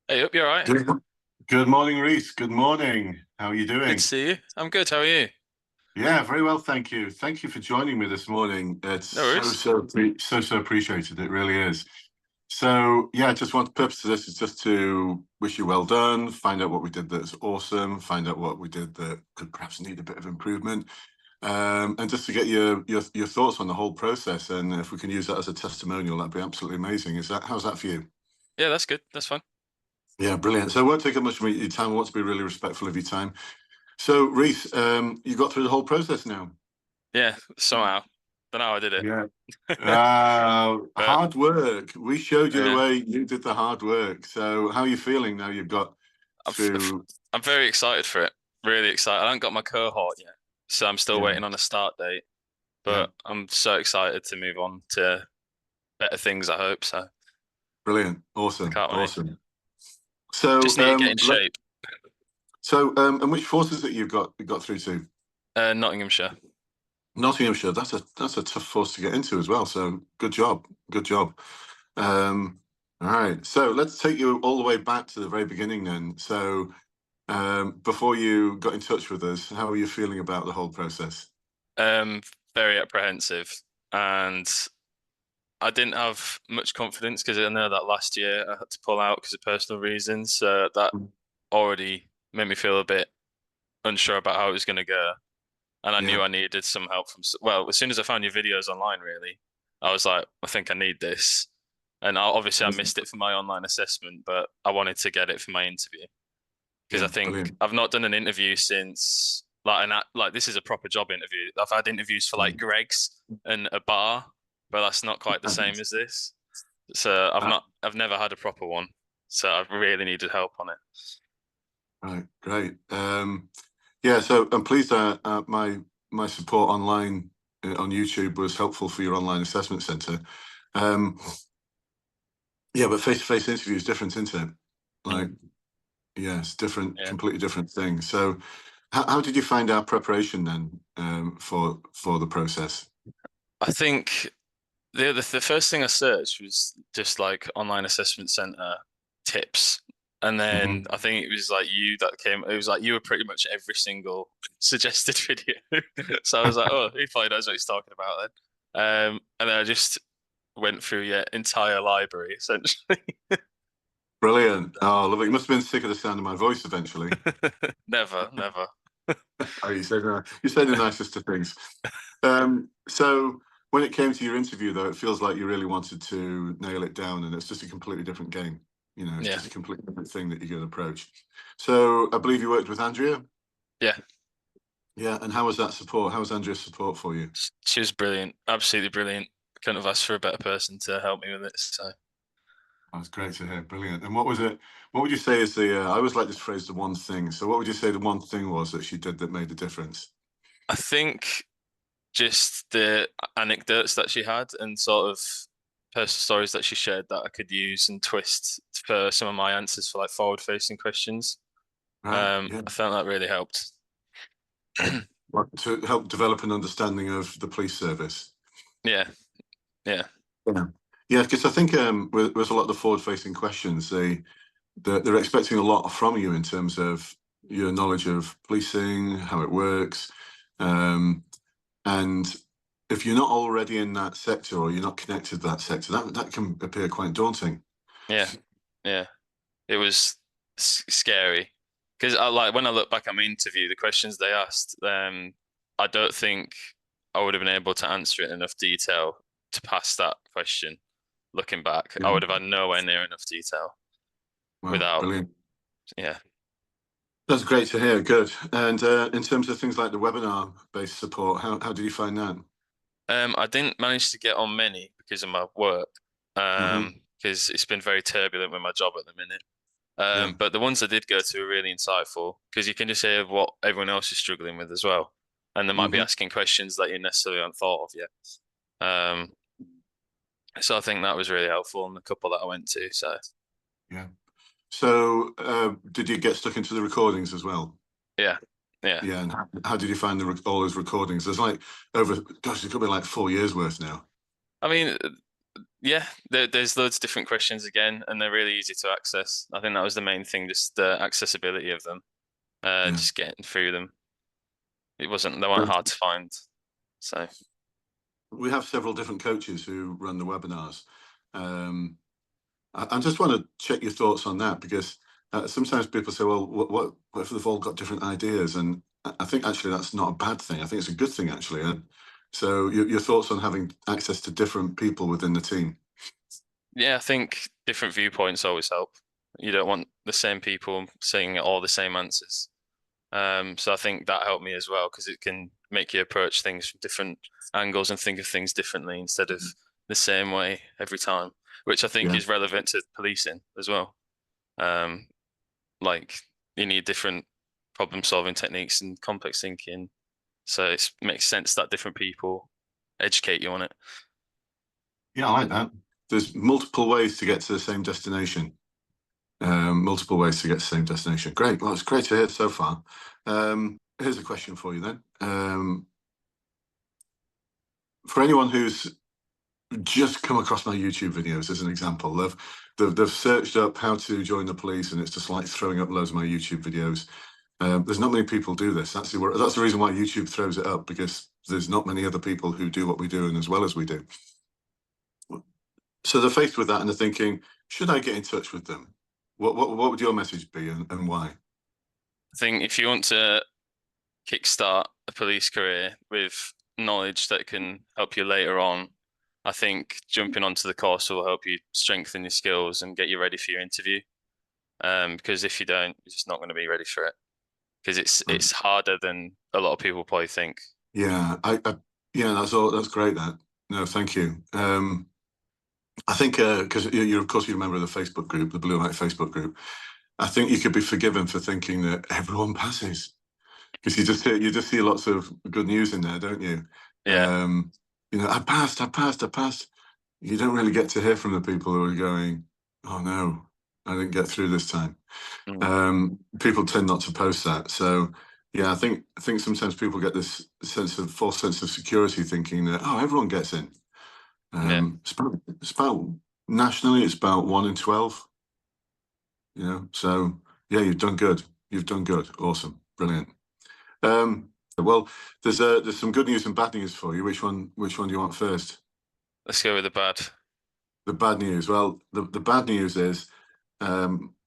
Hey, up, you all right? Good, good morning, Reese. Good morning. How are you Good to doing? see you. I'm good. How are you? Yeah, very well, thank you. Thank you for joining me this morning. It's No worries. so appreciated. It really is. So yeah, just want the purpose of this is just to wish you well done, find out what we did that's awesome, find out what we did that could perhaps need a bit of improvement, and just to get your thoughts on the whole process. And if we can use that as a testimonial, that'd be absolutely amazing. How's that for you? Yeah, that's good. That's fine. Yeah, brilliant. So I won't take up much of your time. I want to be really respectful of your time. So, Reese, you got through the whole process now. Yeah, somehow. Don't know how I did it. Yeah. But Hard work. We showed you the yeah, way. You did the hard work. So, how are you feeling now you've got I'm f- f- through? I'm very excited for it. Really excited. I haven't got my cohort yet, so I'm still Yeah, waiting on a start date. yeah, But I'm so excited to move on to better things, I hope. So brilliant, I awesome, can't wait. awesome. So, Just need to get in shape. and which forces that you've got through to? Nottinghamshire. Nottinghamshire. That's a tough force to get into as well. So, good job, good job. Um, all right. So let's take you all the way back to the very beginning then. So, before you got in touch with us, how are you feeling about the whole process? Um, Very apprehensive, and I didn't have much confidence because I know that last year I had to pull out because of personal reasons. So that already made me feel a bit unsure about how it was going to go. And I Yeah, knew I needed some help from, well, as soon as I found your videos online, really, I was like, I think I need this. And obviously I missed it for my online assessment, but I wanted to get it for my interview because I yeah, think brilliant. I've not done an interview since like this is a proper job interview. I've had interviews for like Greg's and a bar, but that's not quite the same as this. So Uh, I've never had a proper one. So I've really needed help on it. right, great. Yeah, so I'm pleased that my support online on YouTube was helpful for your online assessment centre. Um, yeah, but face-to-face interview is different, isn't it? Like, Mm. yeah, it's different, Yeah. completely different thing. So, how did you find our preparation then for the process? I think the first thing I searched was just like online assessment center tips. And then Hmm. I think it was like you that came, it was like you were pretty much every single suggested video. So I was like, oh, he probably knows what he's talking about then. And then I just went through your entire library essentially. Brilliant. Oh, lovely. You must have been sick of the sound of my voice eventually. Never, never. Oh, you say the nicest of things. So when it came to your interview, though, it feels like you really wanted to nail it down, and it's just a completely different game. You know, it's Yeah. just a completely different thing that you're going to approach. So I believe you worked with Andrea. Yeah. Yeah, and how was that support? How was Andrea's support for you? She was brilliant. Absolutely brilliant. Couldn't have asked for a better person to help me with it. So That's great to hear. Brilliant. And what was it? What would you say is the? I always like this phrase, the one thing. So what would you say the one thing was that she did that made a difference? I think just the anecdotes that she had and sort of personal stories that she shared that I could use and twist for some of my answers for like forward facing questions. Right. Yeah. I found that really helped. What, to help develop an understanding of the police service. Yeah, yeah, Yeah, yeah, because I think with a lot of the forward-facing questions, they're expecting a lot from you in terms of your knowledge of policing, how it works, um, and if you're not already in that sector or you're not connected to that sector, that can appear quite daunting. yeah, yeah. It was scary because I like when I look back at my interview, the questions they asked, I don't think I would have been able to answer it in enough detail to pass that question. Looking back, I Yeah. would have had nowhere near enough detail Wow, without, brilliant. yeah. That's great to hear. Good. And in terms of things like the webinar-based support, how did you find that? I didn't manage to get on many because of my work, Hmm. because it's been very turbulent with my job at the minute. Yeah. But the ones I did go to were really insightful because you can just hear what everyone else is struggling with as well, and they might be Hmm. asking questions that you necessarily haven't thought of yet. Um, so I think that was really helpful in the couple that I went to. So Yeah. So, did you get stuck into the recordings as well? yeah, yeah. Yeah, and how did you find all those recordings? There's like over, gosh, it could be like 4 years worth now. I mean, Yeah, there's loads of different questions again, and they're really easy to access. I think that was the main thing, just the accessibility of them, Yeah. just getting through them. They weren't hard to find. So We have several different coaches who run the webinars. I just want to check your thoughts on that, because sometimes people say, well, what if they've all got different ideas? And I think actually that's not a bad thing. I think it's a good thing, actually. So your thoughts on having access to different people within the team? yeah, I think different viewpoints always help. You don't want the same people saying all the same answers. So I think that helped me as well, because it can make you approach things from different angles and think of things differently instead of the same way every time, which I think Yeah. is relevant to policing as well. Um, like you need different problem solving techniques and complex thinking. So it makes sense that different people educate you on it. Yeah, I like that. There's multiple ways to get to the same destination. Multiple ways to get to the same destination. Great. Well, it's great to hear so far. Here's a question for you then. For anyone who's just come across my YouTube videos as an example, they've searched up how to join the police, and it's just like throwing up loads of my YouTube videos. There's not many people do this. That's the reason why YouTube throws it up, because there's not many other people who do what we do and as well as we do. So they're faced with that and they're thinking, should I get in touch with them? What would your message be, and why? I think if you want to kickstart a police career with knowledge that can help you later on, I think jumping onto the course will help you strengthen your skills and get you ready for your interview. Because if you don't, you're just not going to be ready for it. Because it's harder than a lot of people probably think. Yeah, yeah, that's all. That's great. That no, thank you. I think because you're of course you're a member of the Facebook group, the Bluelight Facebook group. I think you could be forgiven for thinking that everyone passes, because you just see lots of good news in there, don't you? Yeah. I passed, I passed, I passed. You don't really get to hear from the people who are going, oh no, I didn't get through this time. People tend not to post that. So yeah, I think sometimes people get this false sense of security, thinking that, oh, everyone gets in. Yeah. It's about nationally, it's about 1 in 12. So yeah, you've done good. You've done good. Awesome, brilliant. Well, there's some good news and bad news for you. Which one do you want first? Let's go with the bad. The bad news. Well, the bad news is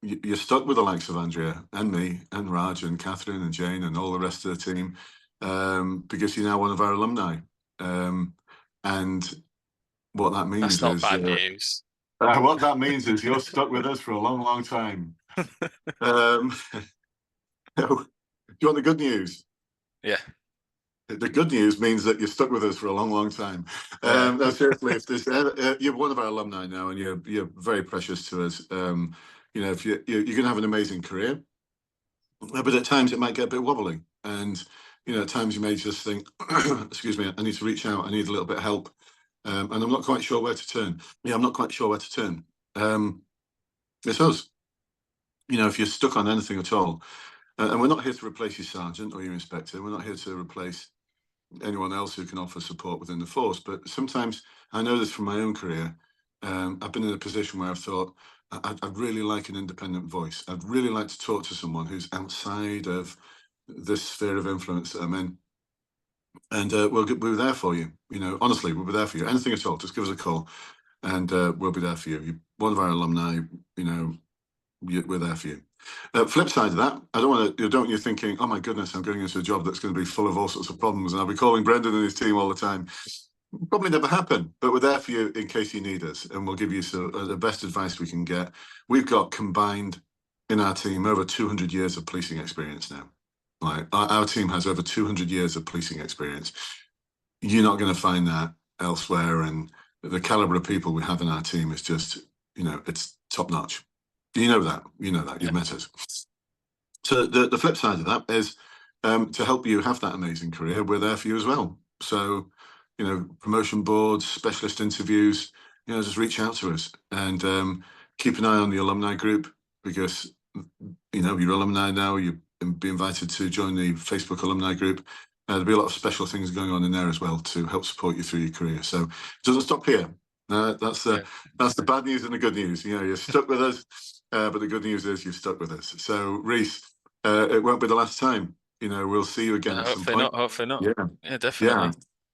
you're stuck with the likes of Andrea and me and Raj and Catherine and Jane and all the rest of the team, because you're now one of our alumni. And what that means That's not is bad news. what that means is you're stuck with us for a long, long time. Do you want the good news? Yeah. The good news means that you're stuck with us for a long, long time. Yeah. No, seriously, if there's, you're one of our alumni now, and you're very precious to us. If you're going to have an amazing career, but at times it might get a bit wobbly, and at times you may just think, excuse me, I need to reach out, I need a little bit of help, and I'm not quite sure where to turn. Yeah, I'm not quite sure where to turn. It's us. If you're stuck on anything at all, and we're not here to replace your sergeant or your inspector. We're not here to replace anyone else who can offer support within the force. But sometimes, I know this from my own career, I've been in a position where I've thought, I'd really like an independent voice. I'd really like to talk to someone who's outside of this sphere of influence that I'm in. And we'll be there for you. Honestly, we'll be there for you. Anything at all, just give us a call, and we'll be there for you. You're one of our alumni. We're there for you. Flip side of that, I don't want to. Don't you thinking, oh my goodness, I'm going into a job that's going to be full of all sorts of problems, and I'll be calling Brendan and his team all the time. Probably never happen, but we're there for you in case you need us, and we'll give you the best advice we can get. We've got combined in our team over 200 years of policing experience now. Like our team has over 200 years of policing experience. You're not going to find that elsewhere, and the caliber of people we have in our team is just, it's top notch. You know that. You've met us. So the flip side of that is to help you have that amazing career, we're there for you as well. So, promotion boards, specialist interviews, just reach out to us, and keep an eye on the alumni group, because, you're alumni now, you'll be invited to join the Facebook alumni group. There'll be a lot of special things going on in there as well to help support you through your career. So it doesn't stop here. No, that's the bad news and the good news. You know, you're stuck with us, but the good news is you've stuck with us. So, Reese, it won't be the last time. You know, we'll see you again at some Hopefully point. not. Hopefully not. Yeah, Yeah, definitely.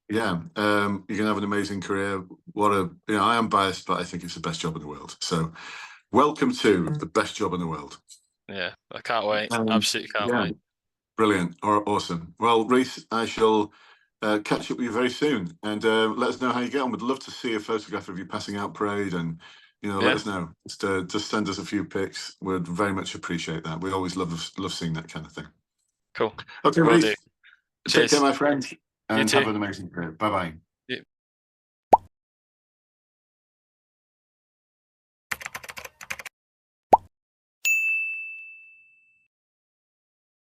yeah. You're gonna have an amazing career. I am biased, but I think it's the best job in the world. So, welcome to the best job in the world. Yeah, I can't wait. Absolutely can't wait. Brilliant. Awesome. Well, Reese, I shall catch up with you very soon, and let us know how you get on. We'd love to see a photograph of you passing out parade, and let us know. Just send us a few pics. We'd very much appreciate that. We always love seeing that kind of thing. Cool. Okay, Will do. Reese. Take care, Cheers. my friend, You and too. have an amazing career. Bye bye.